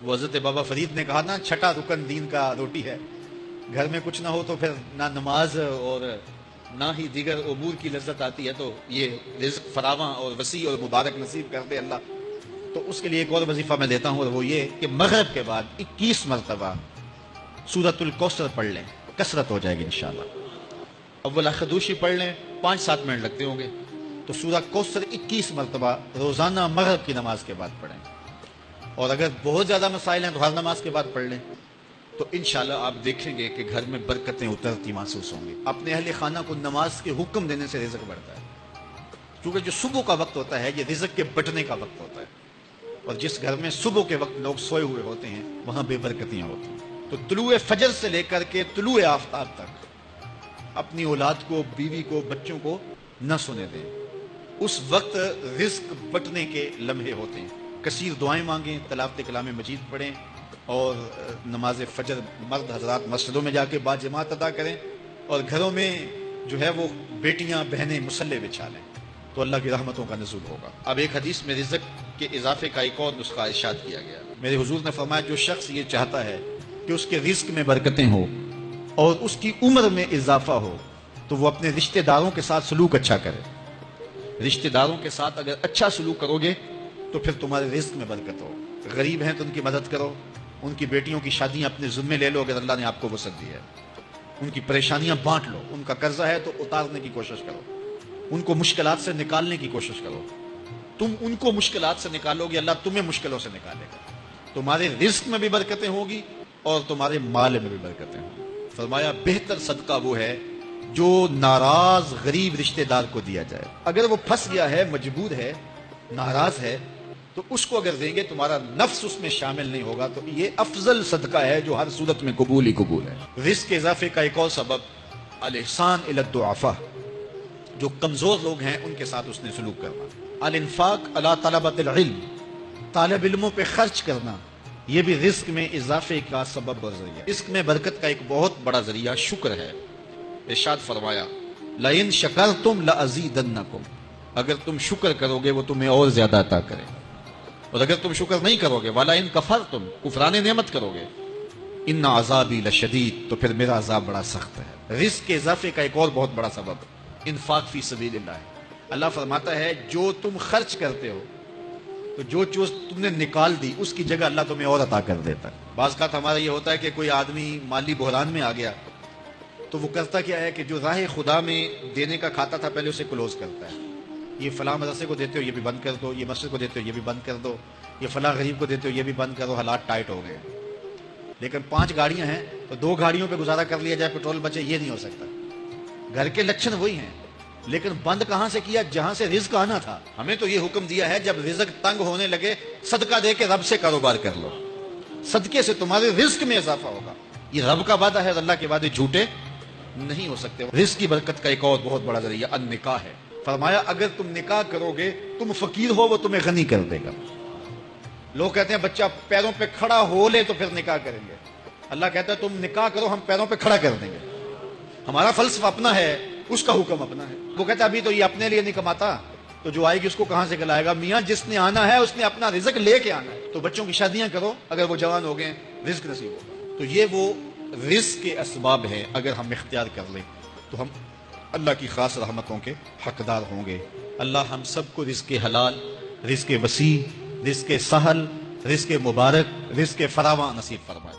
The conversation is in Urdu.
وہ حضرت بابا فرید نے کہا نا، چھٹا رکن دین کا روٹی ہے، گھر میں کچھ نہ ہو تو پھر نہ نماز اور نہ ہی دیگر امور کی لذت آتی ہے، تو یہ رزق فراواں اور وسیع اور مبارک نصیب کر دے اللہ۔ تو اس کے لیے ایک اور وظیفہ میں دیتا ہوں، اور وہ یہ کہ مغرب کے بعد 21 مرتبہ سورۃ الکوثر پڑھ لیں، کثرت ہو جائے گی انشاءاللہ۔ اول خدوشی پڑھ لیں، 5-7 منٹ لگتے ہوں گے، تو سورہ کوثر 21 مرتبہ روزانہ مغرب کی نماز کے بعد پڑھیں۔ اور اگر بہت زیادہ مسائل ہیں تو ہر نماز کے بعد پڑھ لیں، تو انشاءاللہ آپ دیکھیں گے کہ گھر میں برکتیں اترتی محسوس ہوں گی۔ اپنے اہل خانہ کو نماز کے حکم دینے سے رزق بڑھتا ہے، کیونکہ جو صبح کا وقت ہوتا ہے یہ رزق کے بٹنے کا وقت ہوتا ہے، اور جس گھر میں صبح کے وقت لوگ سوئے ہوئے ہوتے ہیں وہاں بے برکتیاں ہوتی ہیں۔ تو طلوع فجر سے لے کر کے طلوع آفتاب تک اپنی اولاد کو، بیوی کو، بچوں کو نہ سونے دیں، اس وقت رزق بٹنے کے لمحے ہوتے ہیں۔ کثیر دعائیں مانگیں، تلاوت کلام مجید پڑھیں، اور نماز فجر مرد حضرات مسجدوں میں جا کے باجماعت ادا کریں، اور گھروں میں جو ہے وہ بیٹیاں بہنیں مصلے بچھا لیں، تو اللہ کی رحمتوں کا نزول ہوگا۔ اب ایک حدیث میں رزق کے اضافے کا ایک اور نسخہ ارشاد کیا گیا۔ میرے حضور نے فرمایا، جو شخص یہ چاہتا ہے کہ اس کے رزق میں برکتیں ہوں اور اس کی عمر میں اضافہ ہو، تو وہ اپنے رشتہ داروں کے ساتھ سلوک اچھا کرے۔ رشتہ داروں کے ساتھ اگر اچھا سلوک کرو گے تو پھر تمہارے رزق میں برکت ہو۔ غریب ہیں تو ان کی مدد کرو، ان کی بیٹیوں کی شادیاں اپنے ذمے لے لو اگر اللہ نے آپ کو وسعت دی ہے، ان کی پریشانیاں بانٹ لو، ان کا قرضہ ہے تو اتارنے کی کوشش کرو، ان کو مشکلات سے نکالنے کی کوشش کرو۔ تم ان کو مشکلات سے نکالو گے، اللہ تمہیں مشکلوں سے نکالے گا۔ تمہارے رزق میں بھی برکتیں ہوگی اور تمہارے مال میں بھی برکتیں ہوں گی۔ فرمایا، بہتر صدقہ وہ ہے جو ناراض غریب رشتہ دار کو دیا جائے۔ اگر وہ پھنس گیا ہے، مجبور ہے، ناراض ہے، تو اس کو اگر دیں گے تمہارا نفس اس میں شامل نہیں ہوگا، تو یہ افضل صدقہ ہے جو ہر صورت میں قبول ہی قبول ہے۔ رزق کے اضافے کا ایک اور سبب الاحسان الی الضعفاء، جو کمزور لوگ ہیں ان کے ساتھ اس نے سلوک کرنا۔ الانفاق علی طلبۃ العلم، طالب علموں پہ خرچ کرنا، یہ بھی رزق میں اضافے کا سبب اور ذریعہ۔ رزق میں برکت کا ایک بہت بڑا ذریعہ شکر ہے۔ ارشاد فرمایا، لئن شکرتم لازیدنکم، اگر تم شکر کرو گے وہ تمہیں اور زیادہ عطا کرے، اور اگر تم شکر نہیں کرو گے، وَلَئِن كَفَرْتُمْ، کفران نعمت کرو گے، ان عذابی لشدید، تو پھر میرا عذاب بڑا سخت ہے۔ رزق کے اضافے کا ایک اور بہت بڑا سبب انفاق فی سبیل اللہ ہے۔ اللہ فرماتا ہے جو تم خرچ کرتے ہو، تو جو چیز تم نے نکال دی اس کی جگہ اللہ تمہیں اور عطا کر دیتا ہے۔ بعض کا ہمارا یہ ہوتا ہے کہ کوئی آدمی مالی بحران میں آ گیا تو وہ کرتا کیا ہے کہ جو راہ خدا میں دینے کا کھاتا تھا پہلے اسے کلوز کرتا ہے۔ یہ فلاں مدرسے کو دیتے ہو یہ بھی بند کر دو، یہ مسجد کو دیتے ہو یہ بھی بند کر دو، یہ فلاں غریب کو دیتے ہو یہ بھی بند کرو، حالات ٹائٹ ہو گئے۔ لیکن 5 گاڑیاں ہیں تو 2 گاڑیوں پہ گزارا کر لیا جائے، پیٹرول بچے، یہ نہیں ہو سکتا۔ گھر کے لچھن وہی ہیں، لیکن بند کہاں سے کیا؟ جہاں سے رزق آنا تھا۔ ہمیں تو یہ حکم دیا ہے جب رزق تنگ ہونے لگے صدقہ دے کے رب سے کاروبار کر لو، صدقے سے تمہارے رزق میں اضافہ ہوگا۔ یہ رب کا وعدہ ہے، اللہ کے وعدے جھوٹے نہیں ہو سکتے۔ رزق کی برکت کا ایک اور بہت بڑا ذریعہ النکاح ہے۔ فرمایا اگر تم نکاح کرو گے، تم فقیر ہو وہ تمہیں غنی کر دے گا۔ لوگ کہتے ہیں بچہ پیروں پہ کھڑا ہو لے تو پھر نکاح کریں گے، اللہ کہتا ہے تم نکاح کرو ہم پیروں پہ کھڑا کر دیں گے۔ ہمارا فلسفہ اپنا ہے، اس کا حکم اپنا ہے۔ وہ کہتا ہے ابھی تو یہ اپنے لیے نہیں کماتا، تو جو آئے گی اس کو کہاں سے کھلائے گا؟ میاں جس نے آنا ہے اس نے اپنا رزق لے کے آنا ہے۔ تو بچوں کی شادیاں کرو، اگر وہ جوان ہو گئے رزق نصیب ہوگا۔ تو یہ وہ رزق کے اسباب ہیں، اگر ہم اختیار کر لیں تو ہم اللہ کی خاص رحمتوں کے حقدار ہوں گے۔ اللہ ہم سب کو رزق حلال، رزق وسیع، رزق سہل، رزق مبارک، رزق فراواں نصیب فرمائے۔